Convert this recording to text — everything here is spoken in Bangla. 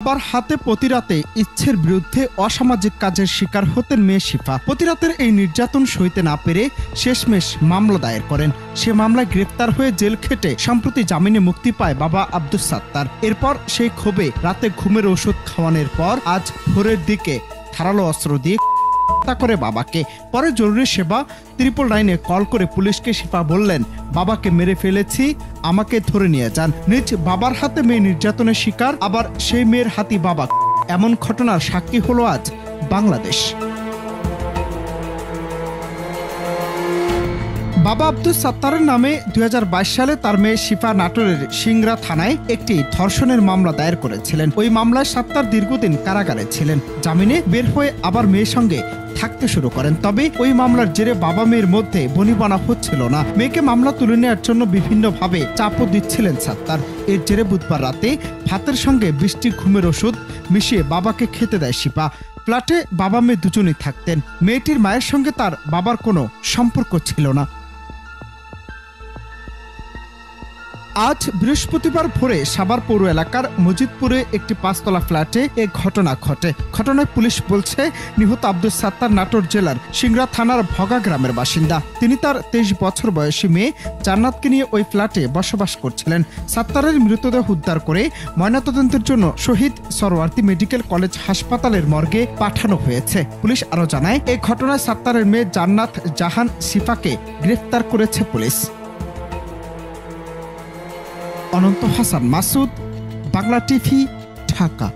বাবার হাতে প্রতিরাতে ইচ্ছের বিরুদ্ধে অসামাজিক কাজের শিকার হতেন মেয়ে শিফা। প্রতিরাতের এই নির্যাতন সইতে না পেরে শেষমেশ মামলা দায়ের করেন। সে মামলায় গ্রেফতার হয়ে জেল খেটে সম্প্রতি জামিনে মুক্তি পায় বাবা আব্দুস সাত্তার। এরপর সেই ক্ষোভে রাতে ঘুমের ওষুধ খাওয়ানোর পর আজ ভোরের দিকে ধারালো অস্ত্র দিয়ে হত্যা করে বাবাকে। পরে জরুরি সেবা 999-এ কল করে পুলিশকে শিফা বললেন, বাবাকে মেরে ফেলেছি, আমাকে ধরে নিয়ে যান। নিজ বাবার হাতে মেয়ে নির্যাতনের শিকার, আবার সেই মেয়ের হাতি বাবা। এমন ঘটনার সাক্ষী হলো আজ বাংলাদেশ। বাবা আব্দুস সাত্তারের নামে 2022 সালে তার মেয়ে শিফা নাটোরের সিংড়া থানায় একটি ধর্ষণের মামলা দায়ের করেছিলেন। ওই মামলায় সাত্তার দীর্ঘদিন কারাগারে ছিলেন। জামিনে বের হয়ে আবার মেয়ের সঙ্গে থাকতে শুরু করেন। তবে ওই মামলার জেরে বাবা মেয়ের মধ্যে বনিবনা হচ্ছিল না। মেয়েকে মামলা তুলে নেওয়ার জন্য বিভিন্নভাবে চাপও দিচ্ছিলেন সাত্তার। এর জেরে বুধবার রাতে ভাতের সঙ্গে বৃষ্টি ঘুমের ওষুধ মিশিয়ে বাবাকে খেতে দেয় শিফা। ফ্ল্যাটে বাবা মেয়ে দুজনেই থাকতেন। মেয়েটির মায়ের সঙ্গে তার বাবার কোনো সম্পর্ক ছিল না। আজ বৃহস্পতিবার ভোরে সাভার পৌর এলাকার মজিদপুরে একটি 5তলা ফ্ল্যাটে এ ঘটনা ঘটে। ঘটনায় পুলিশ বলছে, নিহত আব্দুস সাত্তার নাটোর জেলার সিংড়া থানার ভগা গ্রামের বাসিন্দা। তিনি তার 23 বছর বয়সী মেয়ে জান্নাতকে নিয়ে ওই ফ্ল্যাটে বসবাস করছিলেন। সাত্তারের মৃতদেহ উদ্ধার করে ময়নাতদন্তের জন্য শহীদ সরওয়ার্দী মেডিকেল কলেজ হাসপাতালের মর্গে পাঠানো হয়েছে। পুলিশ আরও জানায়, এই ঘটনায় সাত্তারের মেয়ে জান্নাত জাহান শিফাকে গ্রেফতার করেছে পুলিশ। অনন্ত হাসান মাসুদ, বাংলা টিভি, ঢাকা।